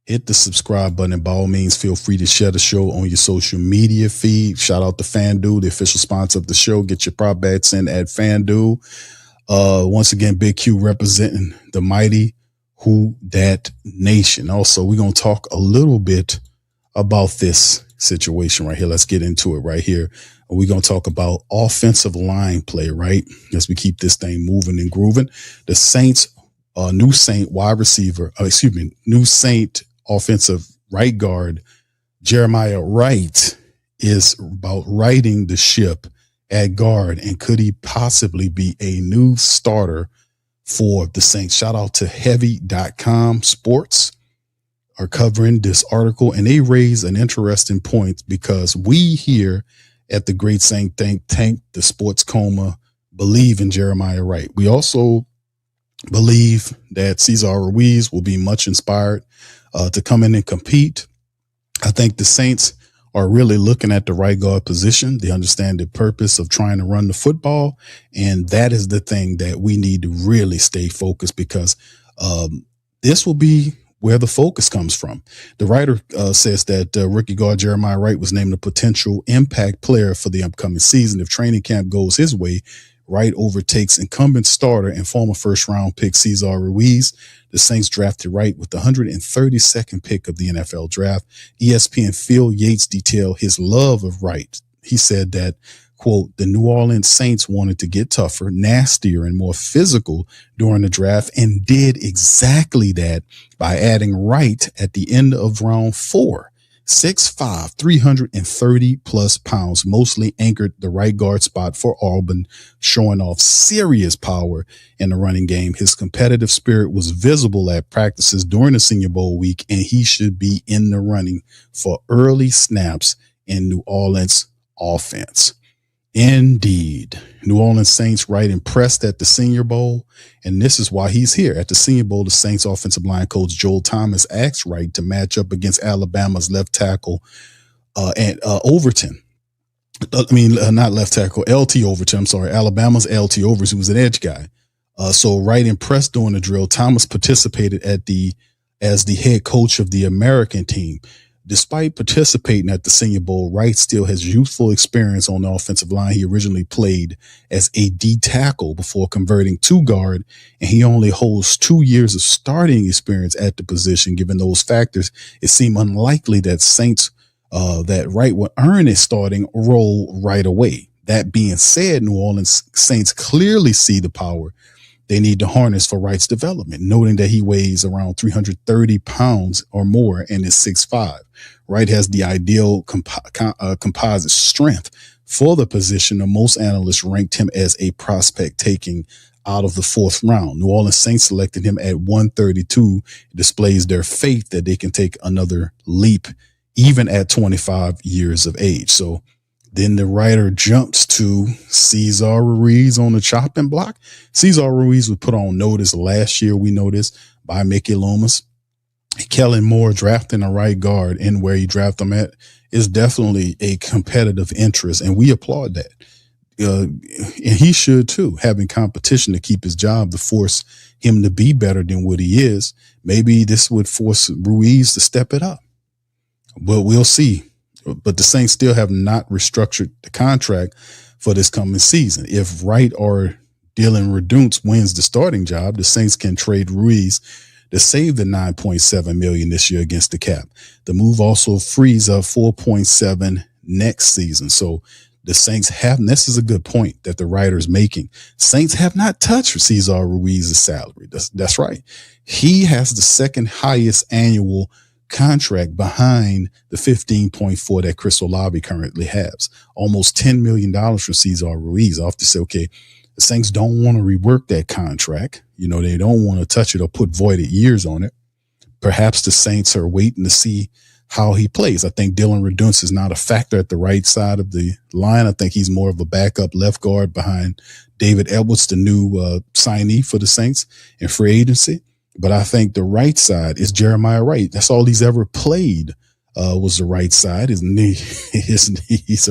Hit the subscribe button, and by all means, feel free to share the show on your social media feed. Shout out to FanDuel, the official sponsor of the show. Get your prop bets in at FanDuel. Once again, Big Q representing the mighty Who Dat Nation. Also, we're going to talk a little bit about this situation right here. Let's get into it right here. We're going to talk about offensive line play, right? As we keep this thing moving and grooving. The Saints, new Saint offensive right guard, Jeremiah Wright, is about righting the ship at guard. And could he possibly be a new starter for the Saints? Shout out to heavy.com sports are covering this article, and they raise an interesting point because we here at the Great Saint Think Tank, the Sports Coma, believe in Jeremiah Wright. We also believe that Cesar Ruiz will be much inspired to come in and compete. I think the Saints are really looking at the right guard position. They understand the purpose of trying to run the football, and that is the thing that we need to really stay focused, because this will be where the focus comes from. The writer says that rookie guard Jeremiah Wright was named a potential impact player for the upcoming season. If training camp goes his way, Wright overtakes incumbent starter and former first-round pick Cesar Ruiz. The Saints drafted Wright with the 132nd pick of the NFL draft. ESPN Field Yates detailed his love of Wright. He said that, quote, the New Orleans Saints wanted to get tougher, nastier, and more physical during the draft, and did exactly that by adding Wright at the end of round 4. 6'5", 330 plus pounds, mostly anchored the right guard spot for Auburn, showing off serious power in the running game. His competitive spirit was visible at practices during the Senior Bowl week, and he should be in the running for early snaps in New Orleans offense. Indeed. New Orleans Saints Wright impressed at the Senior Bowl, and this is why he's here. At the Senior Bowl, the Saints offensive line coach Joel Thomas asked Wright to match up against Alabama's left tackle Overton. Not left tackle, LT Overton. I'm sorry, Alabama's LT Overton, who was an edge guy. So Wright impressed during the drill. Thomas participated as the head coach of the American team. Despite participating at the Senior Bowl, Wright still has youthful experience on the offensive line. He originally played as a D tackle before converting to guard, and he only holds 2 years of starting experience at the position. Given those factors, it seemed unlikely that that Wright would earn a starting role right away. That being said, New Orleans Saints clearly see the power they need to harness for Wright's development, noting that he weighs around 330 pounds or more and is 6'5". Wright has the ideal composite strength for the position, and most analysts ranked him as a prospect taking out of the 4th round. New Orleans Saints selected him at 132. It displays their faith that they can take another leap even at 25 years of age. So then the writer jumps to Cesar Ruiz on the chopping block. Cesar Ruiz was put on notice last year, we know this, by Mickey Loomis. Kellen Moore drafting a right guard and where he drafted him at is definitely a competitive interest, and we applaud that. And he should too, having competition to keep his job, to force him to be better than what he is. Maybe this would force Ruiz to step it up, but we'll see. But the Saints still have not restructured the contract for this coming season. If Wright or Dylan Reduce wins the starting job, the Saints can trade Ruiz to save the $9.7 million this year against the cap. The move also frees up $4.7 next season. So the Saints have, and this is a good point that the writer is making, Saints have not touched Cesar Ruiz's salary. That's right. He has the second highest annual contract behind the 15.4 that Chris Olave currently has. Almost $10 million for Cesar Ruiz. I have to say, okay, the Saints don't want to rework that contract. They don't want to touch it or put voided years on it. Perhaps the Saints are waiting to see how he plays. I think Dylan Reduce is not a factor at the right side of the line. I think he's more of a backup left guard behind David Edwards, the new signee for the Saints in free agency. But I think the right side is Jeremiah Wright. That's all he's ever played was the right side. His knees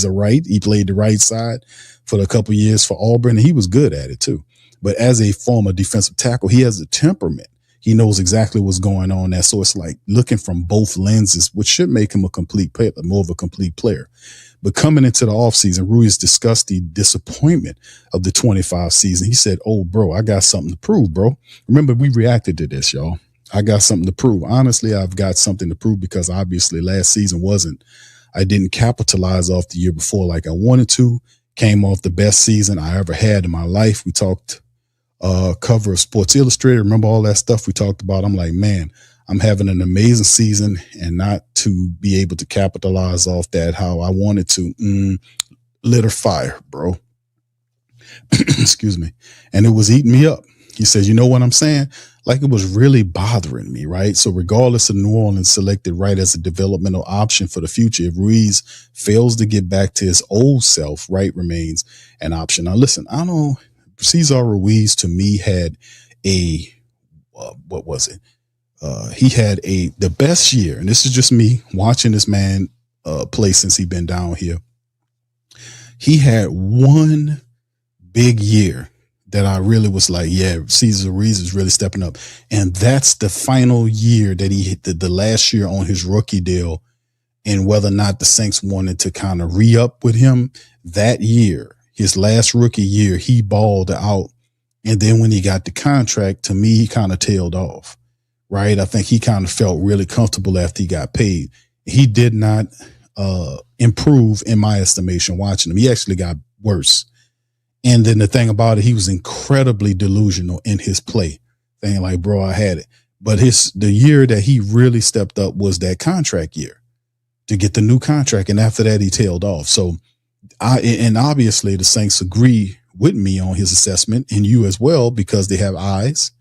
are right. He played the right side for a couple years for Auburn, and he was good at it too. But as a former defensive tackle, he has a temperament. He knows exactly what's going on there. So it's like looking from both lenses, which should make him a complete player, more of a complete player. But coming into the offseason, Ruiz discussed the disappointment of the 25 season. He said, "Oh, bro, I got something to prove, bro." Remember, we reacted to this, y'all. I got something to prove. Honestly, I've got something to prove because obviously last season I didn't capitalize off the year before like I wanted to. Came off the best season I ever had in my life. We talked cover of Sports Illustrated. Remember all that stuff we talked about? I'm like, man, I'm having an amazing season and not to be able to capitalize off that how I wanted to. Lit a fire, bro. Excuse me. And it was eating me up. He says, you know what I'm saying? Like it was really bothering me, right? So regardless of New Orleans selected Wright as a developmental option for the future, if Ruiz fails to get back to his old self, Wright remains an option. Now, listen, I don't Cesar Ruiz to me had what was it? He had the best year. And this is just me watching this man play since he's been down here. He had one big year that I really was like, yeah, Cesar Ruiz is really stepping up. And that's the final year that he hit the last year on his rookie deal. And whether or not the Saints wanted to kind of re-up with him that year, his last rookie year, he balled out. And then when he got the contract, to me, he kind of tailed off, right? I think he kind of felt really comfortable after he got paid. He did not improve in my estimation watching him. He actually got worse. And then the thing about it, he was incredibly delusional in his play. Saying like, bro, I had it. But the year that he really stepped up was that contract year to get the new contract. And after that, he tailed off. So and obviously the Saints agree with me on his assessment and you as well, because they have eyes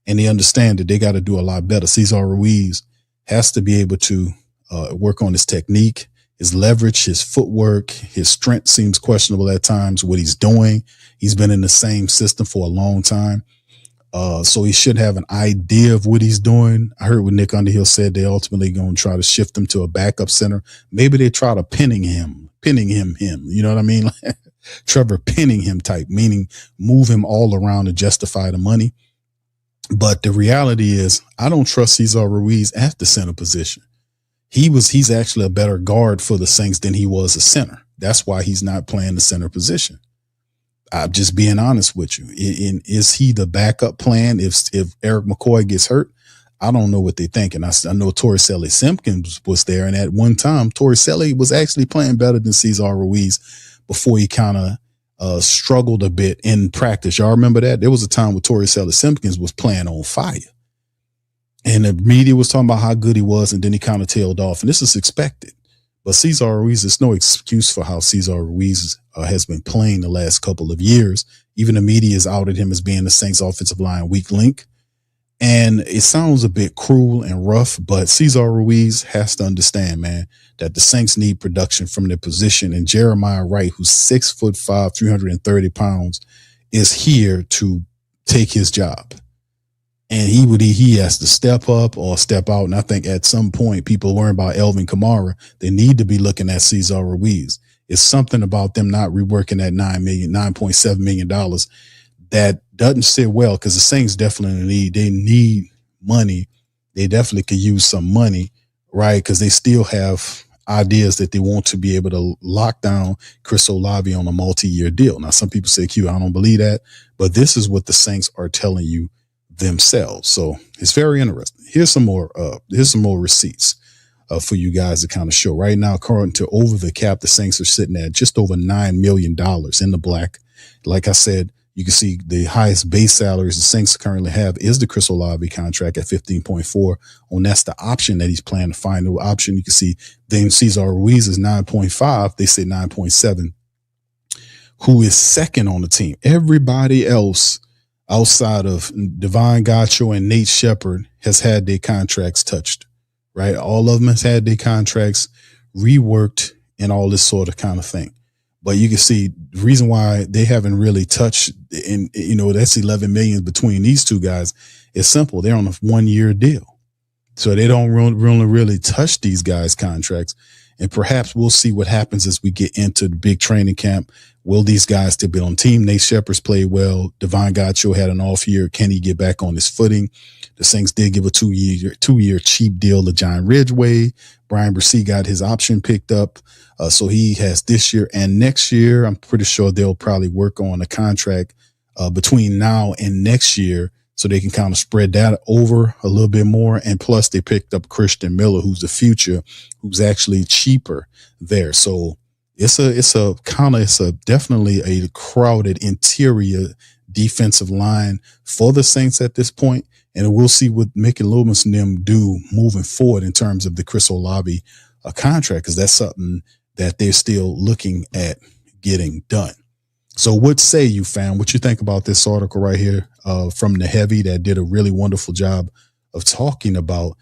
and they understand that they got to do a lot better. Cesar Ruiz has to be able to work on his technique, his leverage, his footwork, his strength seems questionable at times. What he's doing, he's been in the same system for a long time. So he should have an idea of what he's doing. I heard what Nick Underhill said. They ultimately going to try to shift him to a backup center. Maybe they try to pinning him. You know what I mean? Trevor pinning him type, meaning move him all around to justify the money. But the reality is I don't trust Cesar Ruiz at the center position. He's actually a better guard for the Saints than he was a center. That's why he's not playing the center position. I'm just being honest with you. Is he the backup plan if Eric McCoy gets hurt? I don't know what they're thinking. I know Torricelli Simpkins was there, and at one time, Torricelli was actually playing better than Cesar Ruiz before he kind of struggled a bit in practice. Y'all remember that? There was a time where Torricelli Simpkins was playing on fire. And the media was talking about how good he was, and then he kind of tailed off. And this is expected. But Cesar Ruiz, there's no excuse for how Cesar Ruiz has been playing the last couple of years. Even the media has outed him as being the Saints offensive line weak link. And it sounds a bit cruel and rough, but Cesar Ruiz has to understand, man, that the Saints need production from their position. And Jeremiah Wright, who's 6'5", 330 pounds, is here to take his job. And he has to step up or step out. And I think at some point, people worrying about Elvin Kamara, they need to be looking at Cesar Ruiz. It's something about them not reworking that $9.7 million that doesn't sit well, because the Saints definitely need money. They definitely could use some money, right? Because they still have ideas that they want to be able to lock down Chris Olave on a multi-year deal. Now, some people say, Q, I don't believe that, but this is what the Saints are telling you themselves. So it's very interesting. Here's some more receipts for you guys to kind of show. Right now, according to Over the Cap, the Saints are sitting at just over $9 million in the black. Like I said, you can see the highest base salaries the Saints currently have is the Chris Olave contract at 15.4. That's the option that he's planning to find. The option you can see then Cesar Ruiz is 9.5. They say 9.7. Who is second on the team? Everybody else outside of Devon Gotcho and Nate Shepard has had their contracts touched, right? All of them has had their contracts reworked and all this sort of kind of thing. But you can see the reason why they haven't really touched, and that's $11 million between these two guys is simple. They're on a 1-year deal. So they don't really touch these guys' contracts. And perhaps we'll see what happens as we get into the big training camp. Will these guys still be on team? Nate Shepard's played well. Devon Gotcho had an off year. Can he get back on his footing? The Saints did give a two-year cheap deal to John Ridgway. Brian Bresee got his option picked up. So he has this year and next year. I'm pretty sure they'll probably work on a contract between now and next year, so they can kind of spread that over a little bit more. And plus they picked up Christian Miller, who's the future, who's actually cheaper there. So it's definitely a crowded interior defensive line for the Saints at this point. And we'll see what Mickey Loomis and them do moving forward in terms of the Chris Olave contract, because that's something that they're still looking at getting done. So what say you, fam? What you think about this article right here from The Heavy that did a really wonderful job of talking about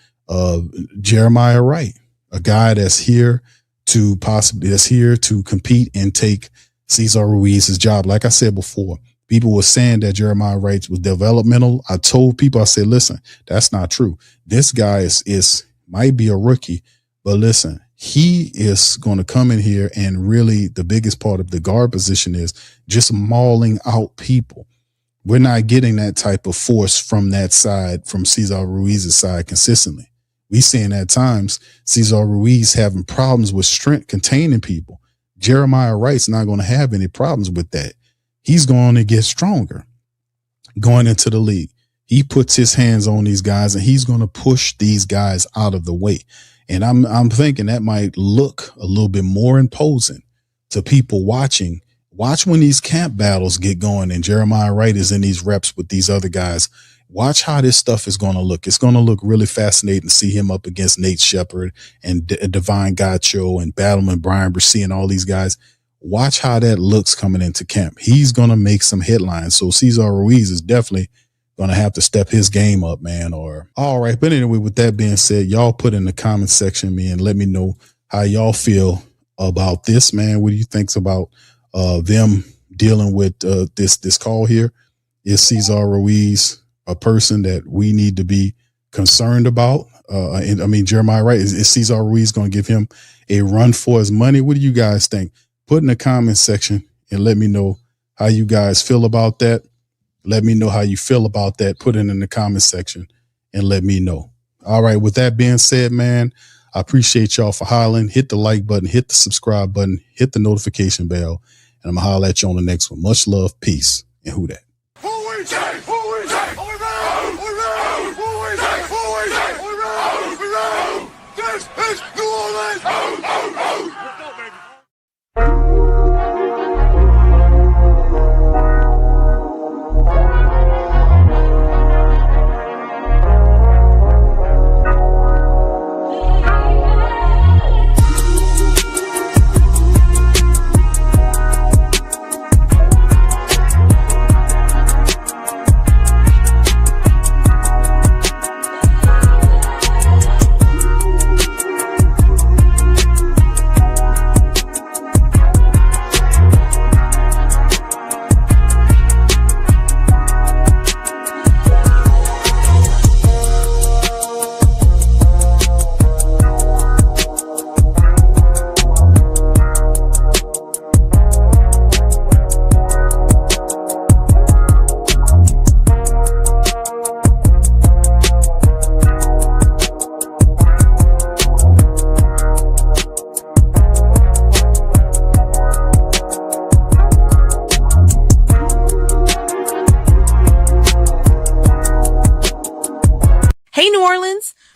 Jeremiah Wright, a guy that's here to compete and take Cesar Ruiz's job. Like I said before, people were saying that Jeremiah Wright was developmental. I told people, I said, listen, that's not true. This guy is might be a rookie, but listen, he is going to come in here, and really the biggest part of the guard position is just mauling out people. We're not getting that type of force from that side, from Cesar Ruiz's side consistently. We seeing at times Cesar Ruiz having problems with strength containing people. Jeremiah Wright's not going to have any problems with that. He's going to get stronger going into the league. He puts his hands on these guys, and he's going to push these guys out of the way. And I'm thinking that might look a little bit more imposing to people watching. Watch when these camp battles get going and Jeremiah Wright is in these reps with these other guys. Watch how this stuff is going to look. It's going to look really fascinating to see him up against Nate Shepard and Devon Gotcho and battling Brian Bresee and all these guys. Watch how that looks coming into camp. He's going to make some headlines. So Cesar Ruiz is definitely going to have to step his game up, man. All right. But anyway, with that being said, y'all put in the comment section, man, let me know how y'all feel about this, man. What do you think about them dealing with this call here? Is Cesar Ruiz a person that we need to be concerned about? Jeremiah Wright, is Cesar Ruiz going to give him a run for his money? What do you guys think? Put in the comment section and let me know how you guys feel about that. Let me know how you feel about that. Put it in the comment section and let me know. All right. With that being said, man, I appreciate y'all for hollering. Hit the like button, hit the subscribe button, hit the notification bell, and I'm going to holler at you on the next one. Much love, peace, and who dat? This is New Orleans!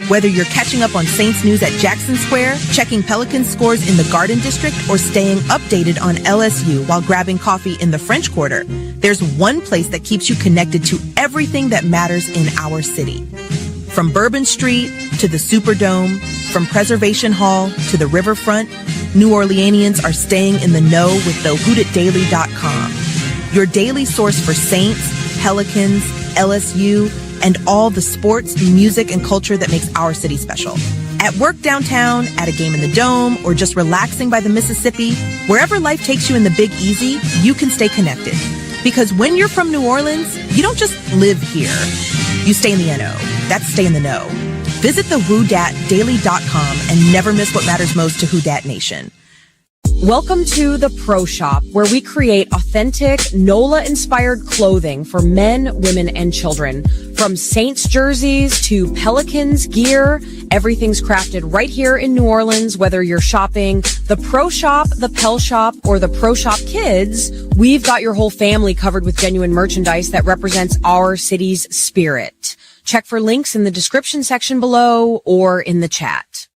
Whether you're catching up on Saints news at Jackson Square, checking Pelicans scores in the Garden District, or staying updated on LSU while grabbing coffee in the French Quarter, there's one place that keeps you connected to everything that matters in our city. From Bourbon Street to the Superdome, from Preservation Hall to the Riverfront, New Orleanians are staying in the know with the whodatdaily.com. Your daily source for Saints, Pelicans, LSU, and all the sports, music, and culture that makes our city special. At work downtown, at a game in the Dome, or just relaxing by the Mississippi, wherever life takes you in the Big Easy, you can stay connected. Because when you're from New Orleans, you don't just live here. You stay in the NO. That's stay in the know. Visit the WhoDatDaily.com and never miss what matters most to Who Dat Nation. Welcome to the Pro Shop, where we create authentic NOLA-inspired clothing for men, women, and children. From Saints jerseys to Pelicans gear, everything's crafted right here in New Orleans. Whether you're shopping the Pro Shop, the Pel Shop, or the Pro Shop Kids, we've got your whole family covered with genuine merchandise that represents our city's spirit. Check for links in the description section below or in the chat.